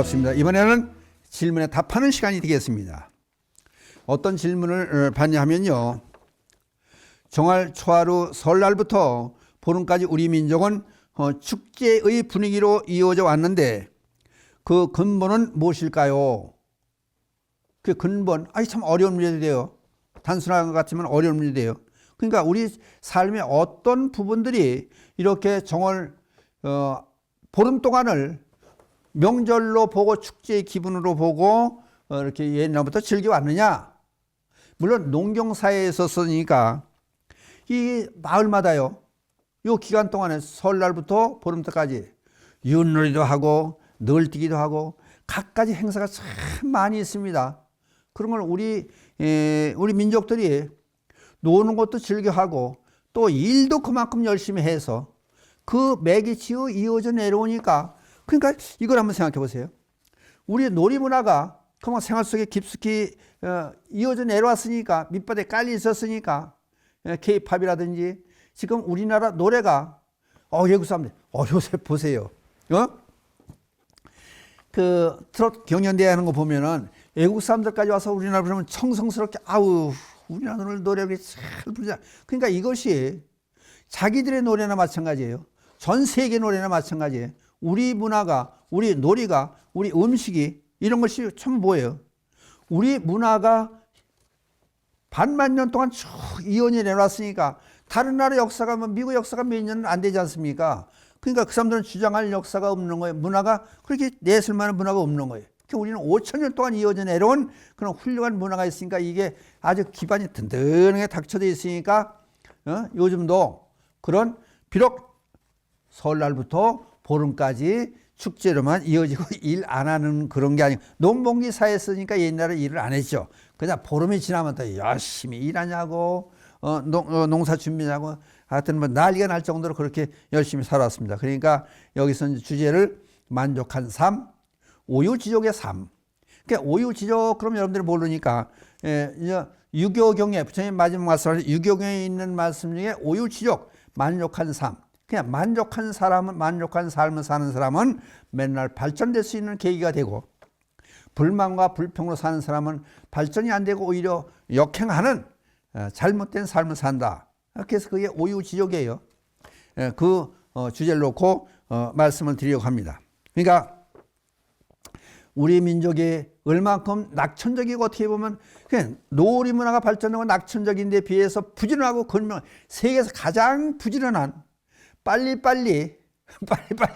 반갑습니다. 이번에는 질문에 답하는 시간이 되겠습니다. 어떤 질문을 받냐 하면요. 정월 초하루 설날부터 보름까지 우리 민족은 축제의 분위기로 이어져 왔는데 그 근본은 무엇일까요? 그 근본, 참 어려운 문제인데요. 단순한 것 같으면 어려운 문제인데요. 그러니까 우리 삶의 어떤 부분들이 이렇게 정월 보름 동안을 명절로 보고 축제의 기분으로 보고 이렇게 옛날부터 즐겨왔느냐. 물론 농경사회에 있었으니까 이 마을마다요. 이 기간 동안에 설날부터 보름때까지 윷놀이도 하고 널뛰기도 하고 갖가지 행사가 참 많이 있습니다. 그런 걸 우리 민족들이 노는 것도 즐겨하고 또 일도 그만큼 열심히 해서 그 매개치어 이어져 내려오니까 그러니까 이걸 한번 생각해 보세요. 우리 놀이 문화가 그만 생활 속에 깊숙이 이어져 내려왔으니까 밑바닥에 깔려 있었으니까 K-팝이라든지 지금 우리나라 노래가 외국 사람들 요새 보세요. 그 트로트 경연대회 하는 거 보면은 외국 사람들까지 와서 우리나라 부르면 청성스럽게 우리나라 노래를 잘 부르자. 그러니까 이것이 자기들의 노래나 마찬가지예요. 전 세계 노래나 마찬가지예요. 우리 문화가, 우리 놀이가, 우리 음식이 이런 것이 참 뭐예요? 우리 문화가 반만 년 동안 쭉 이어져 내려왔으니까 다른 나라 역사가 미국 역사가 몇 년은 안 되지 않습니까? 그러니까 그 사람들은 주장할 역사가 없는 거예요. 문화가 그렇게 내실 만한 문화가 없는 거예요. 그러니까 우리는 5천 년 동안 이어져 내려온 그런 훌륭한 문화가 있으니까 이게 아주 기반이 든든하게 닥쳐져 있으니까 요즘도 그런 비록 설날부터 보름까지 축제로만 이어지고 일 안 하는 그런 게 아니고 농번기 사회에 쓰니까 옛날에 일을 안 했죠. 그냥 보름이 지나면 또 열심히 일하냐고 농사 준비하고 하여튼 뭐 난리가 날 정도로 그렇게 열심히 살았습니다. 그러니까 여기서 이제 주제를 만족한 삶, 오유지족의 삶. 그러니까 오유지족 그럼 여러분들이 모르니까 유교경에 부처님 마지막 말씀하신 유교경에 있는 말씀 중에 오유지족 만족한 삶. 그냥 만족한 사람은 만족한 삶을 사는 사람은 맨날 발전될 수 있는 계기가 되고 불만과 불평으로 사는 사람은 발전이 안 되고 오히려 역행하는 잘못된 삶을 산다. 그래서 그게 오유지족이에요. 그 주제를 놓고 말씀을 드리려고 합니다. 그러니까 우리 민족이 얼만큼 낙천적이고 어떻게 보면 그냥 놀이 문화가 발전하고 낙천적인 데 비해서 부지런하고 건명 세계에서 가장 부지런한 빨리빨리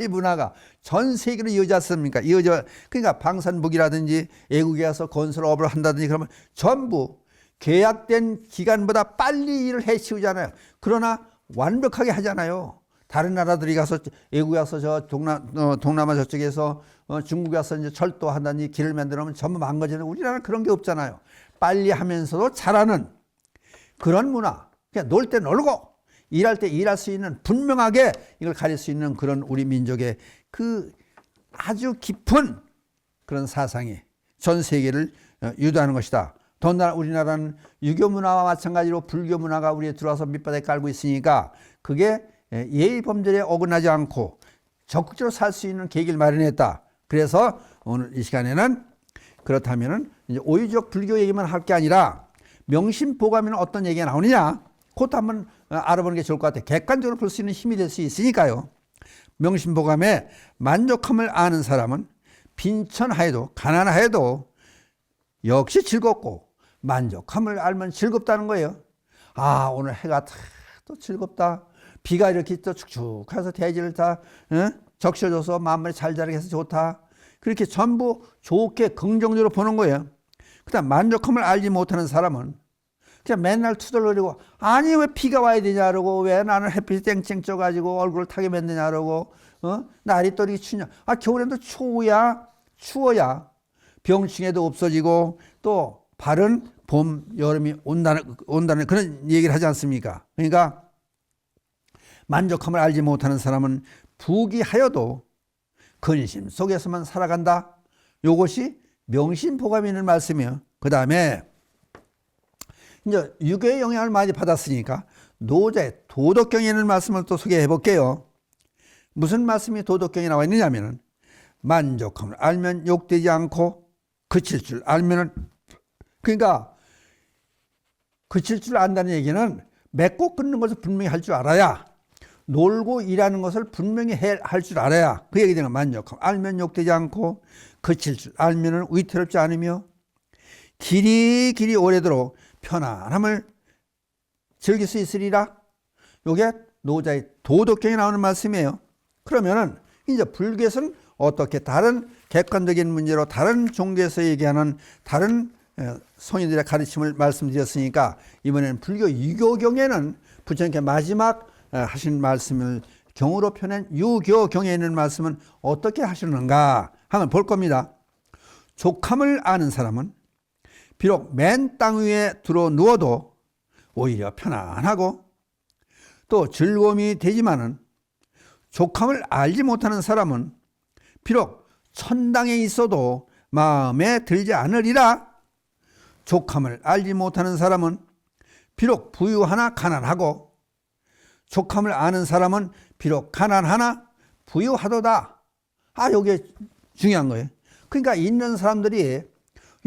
문화가 전 세계로 이어지 않습니까? 그러니까 방산복이라든지 외국에 가서 건설업을 한다든지 그러면 전부 계약된 기간보다 빨리 일을 해치우잖아요. 그러나 완벽하게 하잖아요. 다른 나라들이 가서 외국에 가서 저 동남아 저쪽에서 중국에 가서 이제 철도한다든지 길을 만들면 전부 망가지는 우리나라는 그런 게 없잖아요. 빨리 하면서도 잘하는 그런 문화. 그냥 놀 때 놀고 일할 때 일할 수 있는 분명하게 이걸 가릴 수 있는 그런 우리 민족의 그 아주 깊은 그런 사상이 전 세계를 유도하는 것이다. 더군다나 우리나라는 유교 문화와 마찬가지로 불교 문화가 우리에 들어와서 밑바닥에 깔고 있으니까 그게 예의 범절에 어긋나지 않고 적극적으로 살 수 있는 계기를 마련했다. 그래서 오늘 이 시간에는 그렇다면은 이제 오유지족 불교 얘기만 할 게 아니라 명심보감에는 어떤 얘기가 나오느냐? 그것도 한번 알아보는 게 좋을 것 같아요. 객관적으로 볼 수 있는 힘이 될 수 있으니까요. 명심보감에 만족함을 아는 사람은 빈천하여도 가난하여도 역시 즐겁고 만족함을 알면 즐겁다는 거예요. 오늘 해가 또 즐겁다. 비가 이렇게 또 축축해서 대지를 다 적셔줘서 마음을 잘 자라게 해서 좋다. 그렇게 전부 좋게 긍정적으로 보는 거예요. 그다음 만족함을 알지 못하는 사람은 그냥 맨날 투덜거리고 왜 비가 와야 되냐 그러고 왜 나는 햇빛이 땡땡 쪄가지고 얼굴을 타게 만드냐 그러고 날이 또 이렇게 추냐. 겨울에도 추워야 병충해도 없어지고 또 바른 봄, 여름이 온다는 그런 얘기를 하지 않습니까? 그러니까 만족함을 알지 못하는 사람은 부귀하여도 근심 속에서만 살아간다. 이것이 명심보감이 있는 말씀이에요. 그 다음에 이제 유교의 영향을 많이 받았으니까 노자의 도덕경에 있는 말씀을 또 소개해 볼게요. 무슨 말씀이 도덕경에 나와 있느냐면은 만족함을 알면 욕되지 않고 그칠 줄 알면은, 그러니까 그칠 줄 안다는 얘기는 맺고 끊는 것을 분명히 할 줄 알아야, 놀고 일하는 것을 분명히 할 줄 알아야 그 얘기 되는 만족함. 알면 욕되지 않고 그칠 줄 알면은 위태롭지 않으며 길이 길이 오래도록 편안함을 즐길 수 있으리라. 요게 노자의 도덕경에 나오는 말씀이에요. 그러면은 이제 불교에서는 어떻게 다른 객관적인 문제로 다른 종교에서 얘기하는 다른 성인들의 가르침을 말씀드렸으니까, 이번에는 불교 유교경에는 부처님께 마지막 하신 말씀을 경으로 펴낸 유교경에 있는 말씀은 어떻게 하시는가 한번 볼 겁니다. 족함을 아는 사람은 비록 맨 땅 위에 들어 누워도 오히려 편안하고 또 즐거움이 되지만은, 족함을 알지 못하는 사람은 비록 천당에 있어도 마음에 들지 않으리라. 족함을 알지 못하는 사람은 비록 부유하나 가난하고, 족함을 아는 사람은 비록 가난하나 부유하도다. 요게 중요한 거예요. 그러니까 있는 사람들이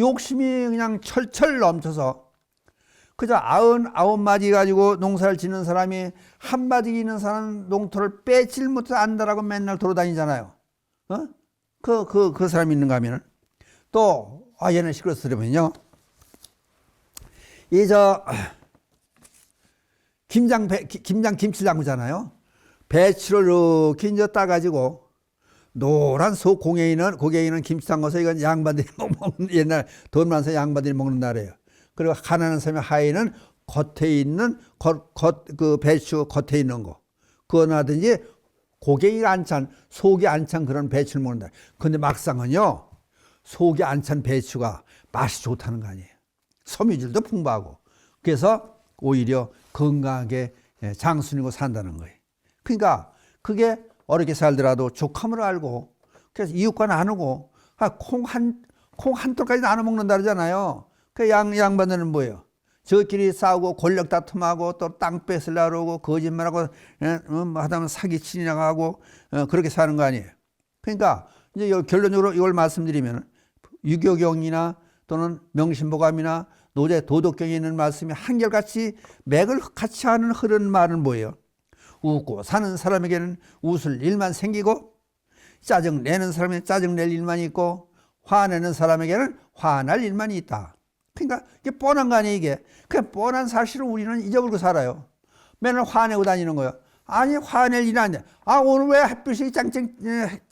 욕심이 그냥 철철 넘쳐서 그저 99마디 가지고 농사를 짓는 사람이 한 마디 있는 사람 농토를 빼질 못해 안다라고 맨날 돌아다니잖아요. 그 사람이 있는가 하면은 또, 얘는 시끄러워서 들으면요. 김장 김치를 담그잖아요. 배추를 이렇게 이제 따가지고 노란 소 고개 있는 김치 담궈서 이건 양반들이 먹는, 옛날 돈 많아서 양반들이 먹는 날이에요. 그리고 가난한 사람의 하에는 겉에 있는 그 배추 겉에 있는 거, 그거 나든지 고개가 안 찬, 속이 안 찬 그런 배추를 먹는다. 근데 막상은요, 속이 안 찬 배추가 맛이 좋다는 거 아니에요. 섬유질도 풍부하고. 그래서 오히려 건강하게 장수이고 산다는 거예요. 그러니까 그게 어렵게 살더라도 족함을 알고, 그래서 이웃과 나누고, 콩 한 톨까지 나눠 먹는다 그러잖아요. 그 양반들은 뭐예요? 저끼리 싸우고 권력 다툼하고 또 땅 뺏으려고 그러고 거짓말하고 하다면 사기치려고 하고 그렇게 사는 거 아니에요. 그러니까 이제 결론적으로 이걸 말씀드리면, 유교경이나 또는 명심보감이나 노제 도덕경에 있는 말씀이 한결같이 맥을 같이 하는 흐르는 말은 뭐예요? 웃고 사는 사람에게는 웃을 일만 생기고, 짜증 내는 사람에게는 짜증 낼 일만 있고, 화내는 사람에게는 화날 일만 있다. 그러니까 이게 뻔한 거 아니에요, 이게. 그냥 뻔한 사실을 우리는 잊어버리고 살아요. 맨날 화내고 다니는 거예요. 아니, 화낼 일이 아니야. 오늘 왜 햇빛이 짱짱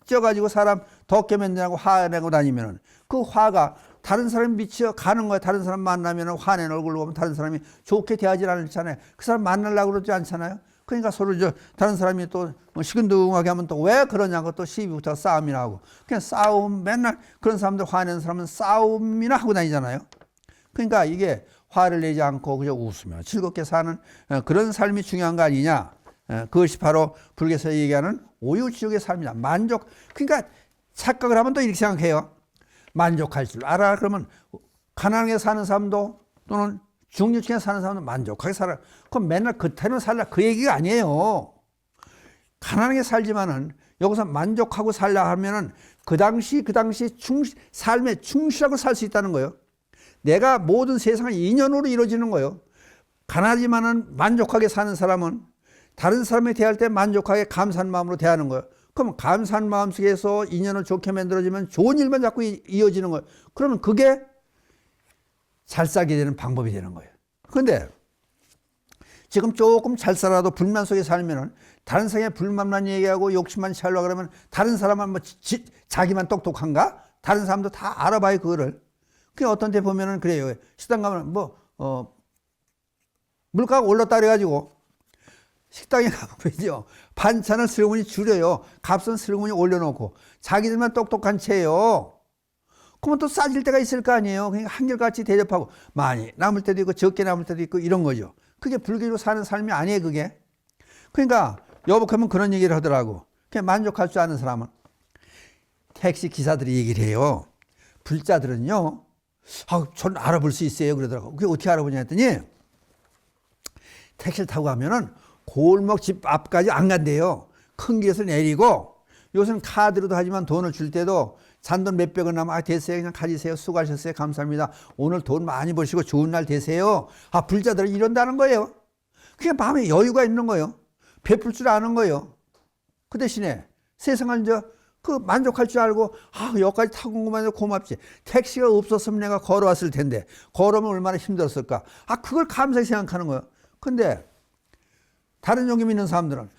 쪄가지고 사람 덥게 만드냐고 화내고 다니면은, 그 화가 다른 사람이 미쳐 가는 거야. 다른 사람 만나면 화낸 얼굴로 보면 다른 사람이 좋게 대하지 않잖아요. 그 사람 만나려고 그러지 않잖아요. 그러니까 서로 다른 사람이 또 시큰둥하게 하면 또 왜 그러냐고 또 시비부터 싸움이나 하고, 그냥 싸움, 맨날 그런 사람들 화내는 사람은 싸움이나 하고 다니잖아요. 그러니까 이게 화를 내지 않고 그저 웃으며 즐겁게 사는 그런 삶이 중요한 거 아니냐. 그것이 바로 불교에서 얘기하는 오유지옥의 삶이다. 만족. 그러니까 착각을 하면 또 이렇게 생각해요. 만족할 줄 알아. 그러면 가난하게 사는 사람도 또는 중류층에 사는 사람도 만족하게 살아. 그럼 맨날 그태는 살라, 그 얘기가 아니에요. 가난하게 살지만은 여기서 만족하고 살라 하면은 그 당시 삶에 충실하고 살 수 있다는 거예요. 내가 모든 세상은 인연으로 이루어지는 거예요. 가난하지만은 만족하게 사는 사람은 다른 사람에 대할 때 만족하게 감사한 마음으로 대하는 거예요. 그럼 감사한 마음 속에서 인연을 좋게 만들어지면 좋은 일만 자꾸 이어지는 거예요. 그러면 그게 잘 살게 되는 방법이 되는 거예요. 그런데 지금 조금 잘 살아도 불만 속에 살면은 다른 사람의 불만만 얘기하고 욕심만 채우려고 그러면 다른 사람은 자기만 똑똑한가? 다른 사람도 다 알아봐요, 그거를. 그 어떤 데 보면은 그래요. 식당 가면 물가가 올랐다 그래가지고 식당에 가보면요, 반찬을 슬그머니 줄여요. 값은 슬그머니 올려놓고 자기들만 똑똑한 채요. 그러면 또 싸질 때가 있을 거 아니에요. 그러니까 한결같이 대접하고 많이 남을 때도 있고 적게 남을 때도 있고 이런 거죠. 그게 불교로 사는 삶이 아니에요, 그게. 그러니까 여복하면 그런 얘기를 하더라고. 그냥 만족할 줄 아는 사람은. 택시 기사들이 얘기를 해요. 불자들은요, 전 알아볼 수 있어요, 그러더라고. 그게 어떻게 알아보냐 했더니, 택시를 타고 가면은 골목 집 앞까지 안 간대요. 큰 길에서 내리고 요새는 카드로도 하지만 돈을 줄 때도 잔돈 몇백 원 남아 됐어요. 그냥 가지세요. 수고하셨어요. 감사합니다. 오늘 돈 많이 버시고 좋은 날 되세요. 불자들은 이런다는 거예요. 그게 마음에 여유가 있는 거예요. 베풀 줄 아는 거예요. 그 대신에 세상은 만족할 줄 알고 여기까지 타고 온 것만 해도 고맙지. 택시가 없었으면 내가 걸어왔을 텐데 걸으면 얼마나 힘들었을까. 그걸 감사히 생각하는 거예요. 근데 다른 종교 믿는 사람들은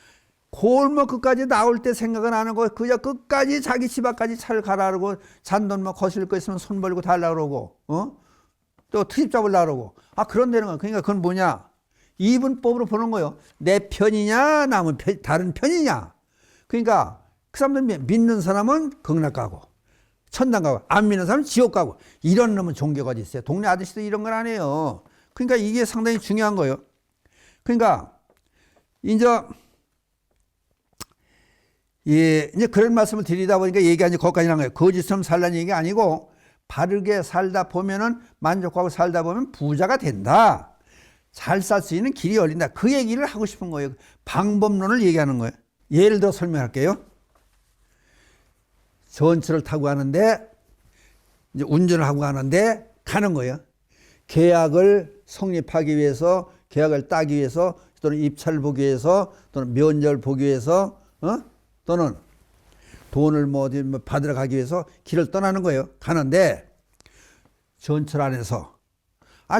골목 끝까지 나올 때 생각은 안 하고 그저 끝까지 자기 집 앞까지 차를 가라고 잔돈 거실 거 있으면 손 벌고 달라고 그러고 또 트집 잡으려고 그러고 그런 데는 거예요. 그러니까 그건 뭐냐, 이분법으로 보는 거예요. 내 편이냐 남은 다른 편이냐. 그러니까 그 사람들 믿는 사람은 극락 가고 천당 가고 안 믿는 사람은 지옥 가고 이런 놈은 종교가 어디 있어요. 동네 아저씨도 이런 건 안 해요. 그러니까 이게 상당히 중요한 거예요. 그러니까 이제 그런 말씀을 드리다 보니까 얘기가 이제 거기까지 난 거예요. 거짓처럼 살라는 얘기가 아니고 바르게 살다 보면은 만족하고 살다 보면 부자가 된다. 잘 살 수 있는 길이 열린다. 그 얘기를 하고 싶은 거예요. 방법론을 얘기하는 거예요. 예를 들어 설명할게요. 전철을 타고 가는데 이제 운전을 하고 가는데 가는 거예요. 계약을 성립하기 위해서, 계약을 따기 위해서, 또는 입찰을 보기 위해서, 또는 면접을 보기 위해서, 또는 돈을 어디 받으러 가기 위해서 길을 떠나는 거예요. 가는데 전철 안에서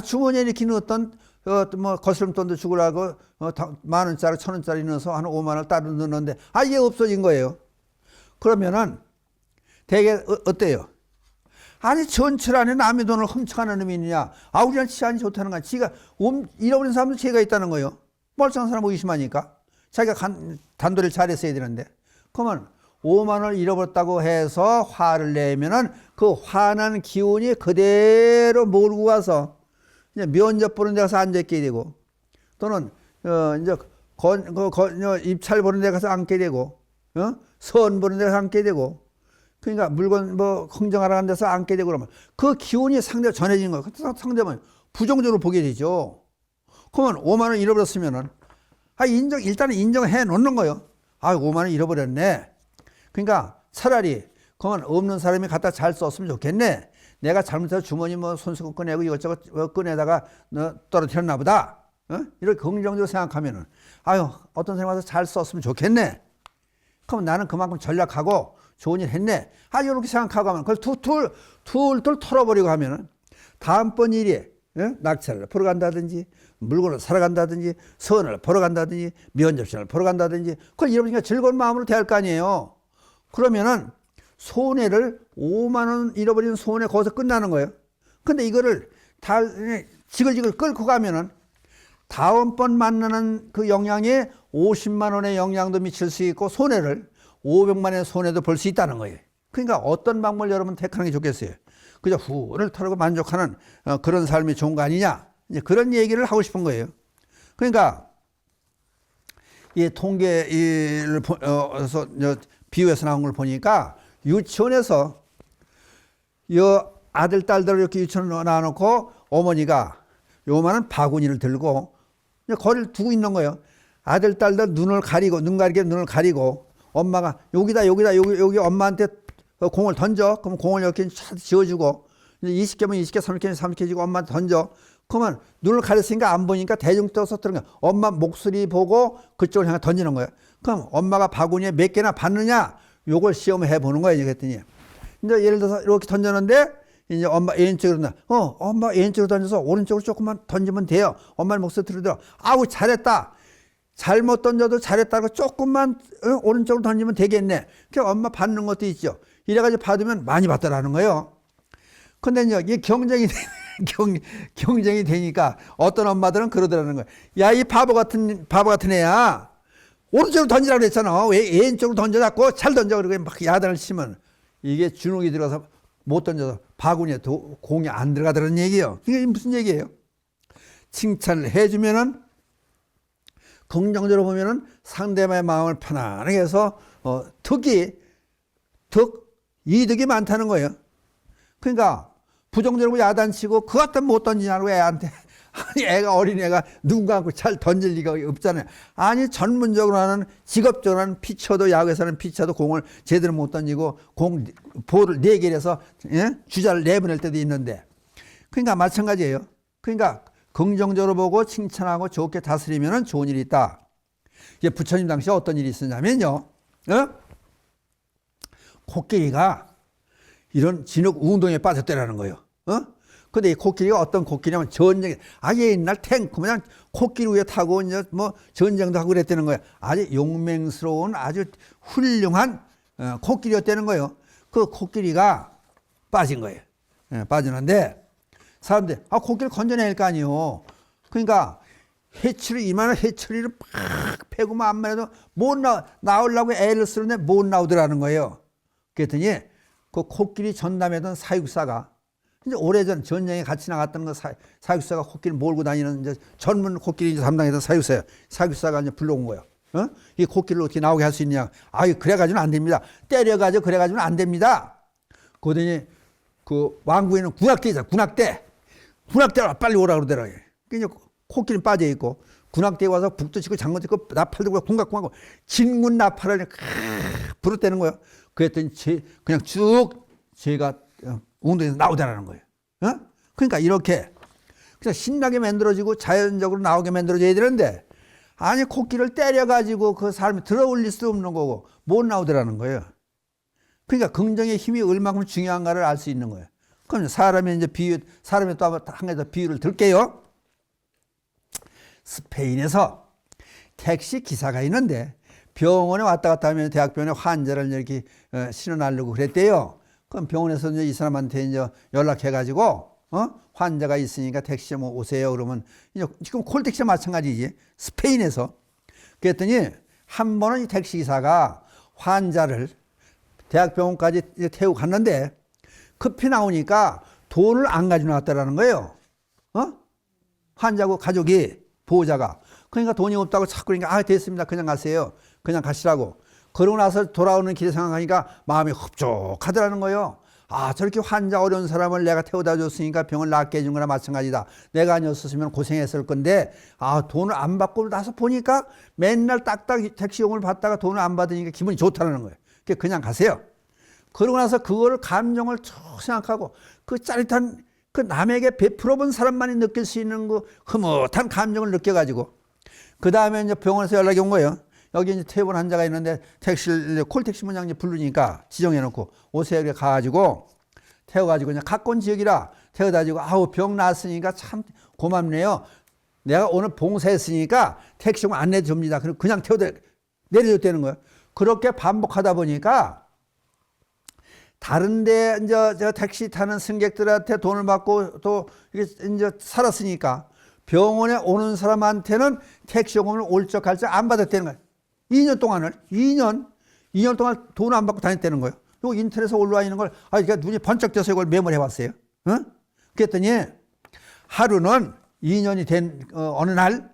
주머니에 이렇게 넣었던 거스름돈도 주고라고 만 원짜리, 천 원짜리 넣어서 한 5만 원 따로 넣었는데 이게 없어진 거예요. 그러면은 되게 어때요? 전철 안에 남의 돈을 훔쳐가는 놈이 있느냐? 우리는 치안이 좋다는 거야. 지가 잃어버린 사람도 죄가 있다는 거예요. 멀쩡한 사람 의심하니까. 자기가 단도리를 잘했어야 되는데. 그러면 5만 원을 잃어버렸다고 해서 화를 내면은 그 화난 기운이 그대로 몰고 가서 이제 면접 보는 데 가서 앉아있게 되고, 또는 이제 입찰 보는 데 가서 앉게 되고, 선 보는 데 가서 앉게 되고, 그러니까 물건 흥정하러 간 데서 앉게 되고 그러면 그 기운이 상대로 전해지는 거예요. 상대면 부정적으로 보게 되죠. 그러면 5만 원 잃어버렸으면은 일단은 인정해 놓는 거예요. 5만 원 잃어버렸네. 그러니까 차라리 그러면 없는 사람이 갖다 잘 썼으면 좋겠네. 내가 잘못해서 주머니 손수건 꺼내고 이것저것 꺼내다가 떨어뜨렸나 보다. 이렇게 긍정적으로 생각하면은 어떤 사람이 와서 잘 썼으면 좋겠네. 그럼 나는 그만큼 전략하고 좋은 일 했네. 이렇게 생각하고 하면 그걸 툴툴 털어버리고 하면은 다음번 일이 낙찰을 보러 간다든지 물건을 사러 간다든지 선을 보러 간다든지 면접시간을 보러 간다든지 그걸 잃어버리니까 즐거운 마음으로 대할 거 아니에요. 그러면은 손해를 5만 원 잃어버린 손해 거기서 끝나는 거예요. 근데 이거를 다 지글지글 끌고 가면은 다음번 만나는 그 영향에 50만 원의 영향도 미칠 수 있고 손해를 500만 원의 손해도 볼 수 있다는 거예요. 그러니까 어떤 방법을 여러분 택하는 게 좋겠어요. 그저 후를 털고 만족하는 그런 삶이 좋은 거 아니냐. 이제 그런 얘기를 하고 싶은 거예요. 그러니까 이 통계를 비유해서 나온 걸 보니까 유치원에서 아들, 딸들을 이렇게 유치원에 놔놓고 어머니가 요만한 바구니를 들고 거리를 두고 있는 거예요. 아들, 딸들 눈을 가리고, 눈 가리게 눈을 가리고 엄마가 여기 엄마한테 공을 던져. 그럼 공을 이렇게 지어주고 20개면 20개, 30개면 30개 지고 엄마한테 던져. 그러면 눈을 가렸으니까 안 보니까 대중 떠서 들은 거야. 엄마 목소리 보고 그쪽을 향해 던지는 거야. 그럼 엄마가 바구니에 몇 개나 받느냐? 요걸 시험을 해보는 거야. 그랬더니 이제 예를 들어서 이렇게 던졌는데 이제 엄마 왼쪽으로 엄마 왼쪽으로 던져서 오른쪽으로 조금만 던지면 돼요. 엄마 목소리 들으더라. 잘했다. 잘못 던져도 잘했다고 조금만 오른쪽으로 던지면 되겠네. 그러니까 엄마 받는 것도 있죠. 이래가지고 받으면 많이 받더라는 거예요. 근데 이제 이게 경쟁이 되니까 어떤 엄마들은 그러더라는 거예요. 야, 이 바보 같은 애야. 오른쪽으로 던지라고 그랬잖아. 왜 왼쪽으로 던져갖고 잘 던져. 그러고 막 야단을 치면 이게 주눅이 들어서 못 던져서 바구니에 공이 안 들어가더라는 얘기예요. 이게 무슨 얘기예요? 칭찬을 해주면은 긍정적으로 보면은 상대방의 마음을 편안하게 해서 이득이 많다는 거예요. 그러니까 부정적으로 야단치고 그것 때문에 못 던지냐고 애한테 아니, 애가 어린애가 누군가하고 잘 던질 리가 없잖아요. 아니, 전문적으로 하는, 직업적으로 하는 피처도, 야구에서는 피처도 공을 제대로 못 던지고, 볼을 4개를 해서, 예? 주자를 내보낼 때도 있는데. 그러니까 마찬가지예요. 그러니까 긍정적으로 보고 칭찬하고 좋게 다스리면 좋은 일이 있다. 이제 부처님 당시에 어떤 일이 있었냐면요. 코끼리가 이런 진흙 운동에 빠졌다라는 거예요. 근데 이 코끼리가 어떤 코끼리냐면 전쟁에, 아예 옛날 탱크, 그냥 코끼리 위에 타고 이제 뭐 전쟁도 하고 그랬다는 거예요. 아주 용맹스러운 아주 훌륭한 코끼리였다는 거예요. 그 코끼리가 빠진 거예요. 빠지는데 사람들이, 코끼리 건져낼 거 아니에요. 그러니까 해초리, 이만한 해초리를 팍 패고만 안만 해도 나오려고 애를 쓰는데 못 나오더라는 거예요. 그랬더니 그 코끼리 전담했던 사육사가, 이제 오래전 전쟁에 같이 나갔던 그 사육사가 코끼리 몰고 다니는 이제 전문 코끼리 담당했던 사육사예요. 사육사가 이제 불러온 거예요. 이 코끼리를 어떻게 나오게 할 수 있냐? 그래가지고는 안 됩니다. 때려가지고 그래가지고는 안 됩니다. 그러더니 그 왕궁에는 군악대잖아, 군악대. 군악대로 빨리 오라 그러더라고요. 그러니까 코끼리 빠져 있고 군악대에 와서 북도 치고 장군 치고 나팔 들고 군각군하고 진군 나팔을 부르대는 거예요. 그랬더니 그냥 쭉 제가 운동에서 나오더라는 거예요. 그러니까 이렇게 그냥 신나게 만들어지고 자연적으로 나오게 만들어져야 되는데, 아니, 코끼리를 때려가지고 그 사람이 들어 올릴 수 없는 거고 못 나오더라는 거예요. 그러니까 긍정의 힘이 얼마큼 중요한가를 알 수 있는 거예요. 그럼 사람의 이제 사람의 또 한 가지 더 비유를 들게요. 스페인에서 택시 기사가 있는데 병원에 왔다 갔다 하면 대학병원에 환자를 이렇게 실어나려고 그랬대요. 그럼 병원에서 이제 이 사람한테 이제 연락해가지고, 환자가 있으니까 택시 뭐 오세요. 그러면 이제 지금 콜택시와 마찬가지지. 스페인에서. 그랬더니 한 번은 이 택시 기사가 환자를 대학병원까지 태우고 갔는데 급히 나오니까 돈을 안 가지고 나왔다라는 거예요. 환자고 가족이, 보호자가. 그러니까 돈이 없다고 자꾸 그러니까 됐습니다. 그냥 가세요. 그냥 가시라고. 그러고 나서 돌아오는 길에 생각하니까 마음이 흡족하더라는 거예요. 저렇게 환자 어려운 사람을 내가 태워다 줬으니까 병을 낫게 해준 거나 마찬가지다. 내가 아니었으면 고생했을 건데, 돈을 안 받고 나서 보니까 맨날 딱딱 택시용을 받다가 돈을 안 받으니까 기분이 좋다는 거예요. 그냥 가세요. 그러고 나서 그거를 감정을 쭉 생각하고 그 짜릿한 그 남에게 베풀어 본 사람만이 느낄 수 있는 그 흐뭇한 감정을 느껴가지고 그 다음에 이제 병원에서 연락이 온 거예요. 여기 이제 퇴원 환자가 있는데 콜택시 문장 이제 부르니까 지정해놓고 오세요. 이렇게 가가지고 태워가지고 그냥 가까운 지역이라 태워다주고 병 나았으니까 참 고맙네요. 내가 오늘 봉사했으니까 택시용 안내 줍니다. 그냥 내려줬다는 거예요. 그렇게 반복하다 보니까 다른데 이제 택시 타는 승객들한테 돈을 받고 또 이제 살았으니까 병원에 오는 사람한테는 택시요금을 올적할적 안 받았다는 거예요. 2년 동안 돈을 안 받고 다녔다는 거예요. 요 인터넷에 올라와 있는 걸 그러니까 눈이 번쩍 떠서 이걸 메모를 해봤어요. 그랬더니 하루는 2년이 된 어느 날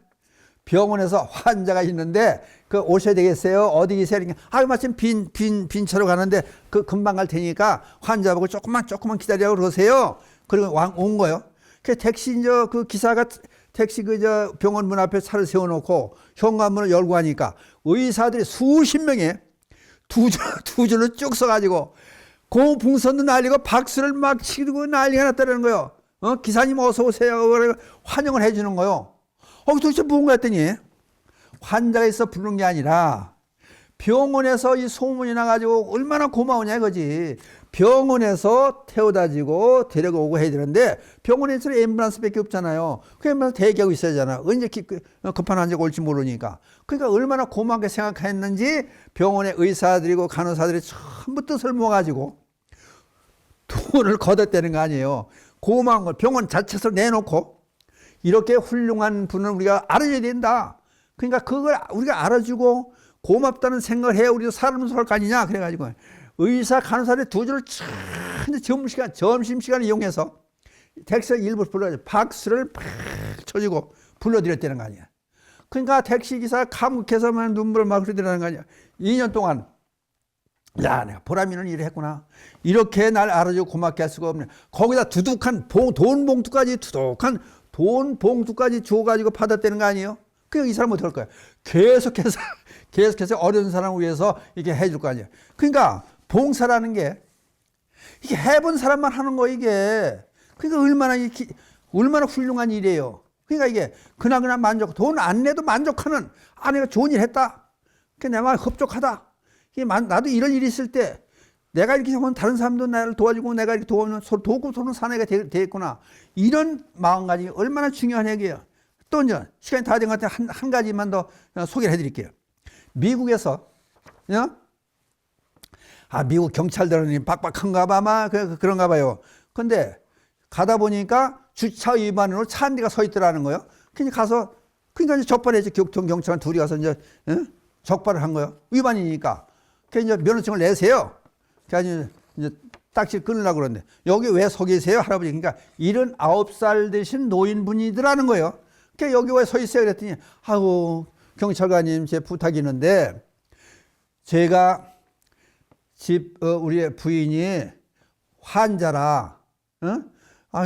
병원에서 환자가 있는데 오셔야 되겠어요? 어디 계세요? 마침 빈 차로 가는데 금방 갈 테니까 환자하고 조금만 기다리라고 그러세요. 그리고 온 거예요. 택시 그 기사가 택시 병원 문 앞에 차를 세워놓고 현관문을 열고 하니까 의사들이 수십 명에 두 줄로 쭉 서가지고 고풍선도 날리고 박수를 막 치고 난리가 났다는 거예요. 기사님 어서 오세요. 환영을 해주는 거예요. 도대체 뭔가 했더니 환자가 있어 부르는 게 아니라 병원에서 이 소문이 나가지고 얼마나 고마우냐 이거지. 병원에서 태워다주고 데려오고 해야 되는데 병원에서 앰뷸런스밖에 없잖아요. 그 앰뷸런스 대기하고 있어야 하잖아. 언제 급한 환자가 올지 모르니까. 그러니까 얼마나 고맙게 생각했는지 병원의 의사들이고 간호사들이 전부 뜻을 모아가지고 돈을 걷어대는 거 아니에요. 고마운 걸 병원 자체에서 내놓고 이렇게 훌륭한 분을 우리가 알아줘야 된다. 그러니까 그걸 우리가 알아주고 고맙다는 생각을 해야 우리도 사람을 살 거 아니냐. 그래가지고 의사 간호사들 두 줄을 점심시간을 이용해서 택시 일부 불러가지고 박수를 팍 쳐주고 불러드렸다는 거 아니야. 그러니까 택시기사가 감격해서만 눈물을 막 흘리더라는 거 아니야. 2년 동안 내가 보람 있는 일을 했구나. 이렇게 날 알아주고 고맙게 할 수가 없네. 거기다 두둑한 돈 봉투까지 두둑한 돈 봉투까지 줘가지고 받았다는 거 아니에요? 그 이 사람 어떡할 거야? 계속해서 어려운 사람을 위해서 이렇게 해줄 거 아니에요? 그러니까 봉사라는 게 이게 해본 사람만 하는 거 이게. 그러니까 얼마나 훌륭한 일이에요. 그러니까 이게 그나그나 돈 안 내도 만족하는 내가 좋은 일 했다. 내 말 흡족하다. 나도 이런 일이 있을 때 내가 이렇게 하면 다른 사람도 나를 도와주고 내가 이렇게 도우면 서로 돕고 서로 사내가 되겠구나. 이런 마음가짐이 얼마나 중요한 얘기예요. 또 이제 시간이 다 된 것 같아요. 한 가지만 더 소개를 해드릴게요. 미국에서 미국 경찰들은 빡빡한가 봐, 그런가 봐요. 근데 가다 보니까 주차 위반으로 차 한 대가 서 있더라는 거예요. 그러니까 이제 적발해서 경찰관 둘이 가서 이제 적발을 한 거예요. 위반이니까. 그래서 이제 면허증을 내세요. 그래서 이제 딱지를 끊으려고 그러는데 여기 왜 서 계세요, 할아버지? 그러니까 79살 되신 노인분이더라는 거예요. 그러니까 여기 왜 서 있어요? 그랬더니 경찰관님 제 부탁이 있는데 제가 우리 부인이 환자라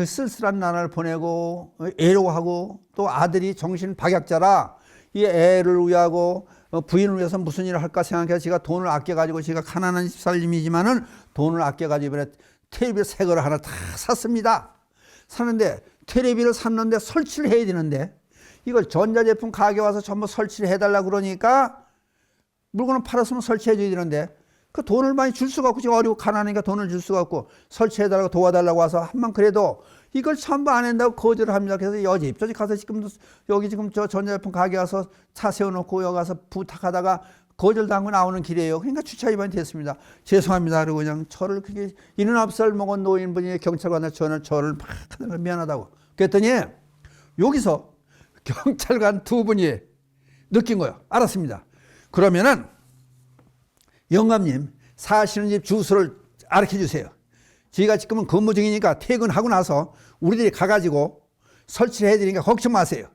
쓸쓸한 나날을 보내고 애로하고 또 아들이 정신 박약자라 이 애를 위하고 부인을 위해서 무슨 일을 할까 생각해서 제가 돈을 아껴가지고 제가 가난한 집살림이지만은 돈을 아껴가지고 텔레비를 새 거를 하나 다 샀습니다. 샀는데 텔레비를 샀는데 설치를 해야 되는데 이걸 전자제품 가게 와서 전부 설치를 해달라 그러니까 물건을 팔았으면 설치해 줘야 되는데 그 돈을 많이 줄 수가 없고 제가 어리고 가난하니까 돈을 줄 수가 없고 설치해달라고 도와달라고 와서 한번 그래도 이걸 전부 안 한다고 거절을 합니다. 그래서 여기 저기 가서 여기 저 전자제품 가게 와서 차 세워놓고 여기 가서 부탁하다가 거절당하고 나오는 길이에요. 그러니까 주차 위반이 됐습니다. 죄송합니다. 그러고 그냥 저를 그게 79살 먹은 노인분이 경찰관에 저를 막 미안하다고. 그랬더니 여기서 경찰관 두 분이 느낀 거예요. 알았습니다. 그러면은 영감님 사시는 집 주소를 알려 주세요. 저희가 지금은 근무 중이니까 퇴근하고 나서 우리들이 가가지고 설치를 해드리니까 걱정 마세요.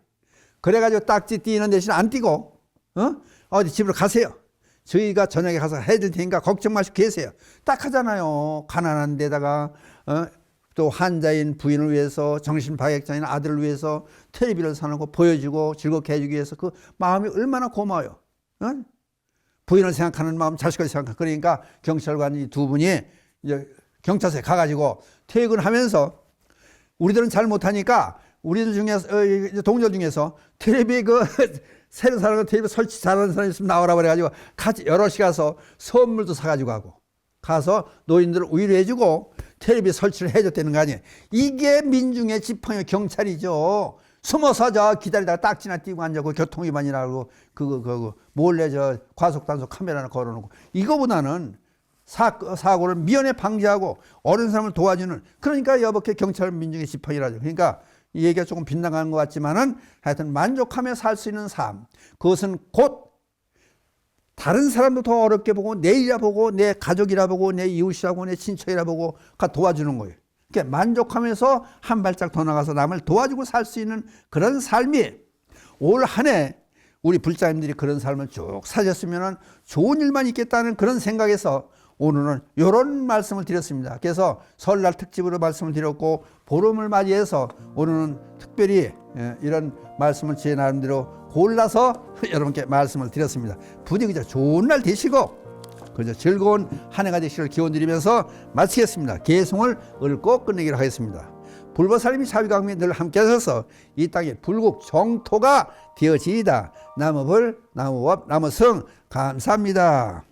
그래가지고 딱지 띄는 대신 안 띄고 어디 집으로 가세요. 저희가 저녁에 가서 해드릴 테니까 걱정 마시고 계세요. 딱 하잖아요. 가난한 데다가 또 환자인 부인을 위해서 정신박약자인 아들을 위해서 텔레비를 사놓고 보여주고 즐겁게 해주기 위해서 그 마음이 얼마나 고마워요. 부인을 생각하는 마음, 자식을 생각하는. 그러니까 경찰관이 두 분이 이제 경찰서에 가가지고 퇴근하면서 우리들은 잘 못하니까 우리들 중에서 동료 중에서 텔레비 새로 사는 거 텔레비 설치 잘하는 사람이 있으면 나오라 그래가지고 같이 여럿이 가서 선물도 사가지고 가서 노인들을 위로해주고 텔레비 설치를 해줬다는 거 아니에요. 이게 민중의 지팡이 경찰이죠. 숨어서 기다리다가 딱지나 띄고 앉아고 교통위반이라고 몰래 과속단속 카메라를 걸어놓고 이거보다는 사고를 미연에 방지하고 어린 사람을 도와주는 그러니까 여보게 경찰 민중의 지팡이라죠. 그러니까 이 얘기가 조금 빗나가는 것 같지만은 하여튼 만족하며 살 수 있는 삶 그것은 곧 다른 사람도 더 어렵게 보고 내 일이라 보고 내 가족이라 보고 내 이웃이라고 내 친척이라 보고 도와주는 거예요. 그러니까 만족하면서 한 발짝 더 나가서 남을 도와주고 살 수 있는 그런 삶이 올 한 해 우리 불자님들이 그런 삶을 쭉 사셨으면 좋은 일만 있겠다는 그런 생각에서 오늘은 이런 말씀을 드렸습니다. 그래서 설날 특집으로 말씀을 드렸고 보름을 맞이해서 오늘은 특별히 이런 말씀을 제 나름대로 골라서 여러분께 말씀을 드렸습니다. 부디 그저 좋은 날 되시고 그저 즐거운 한 해가 되시길 기원드리면서 마치겠습니다. 개송을 읊고 끝내기로 하겠습니다. 불보살님이 자비강림이 늘 함께 하셔서 이 땅의 불국 정토가 되어지이다. 나무불, 나무법, 나무성 감사합니다.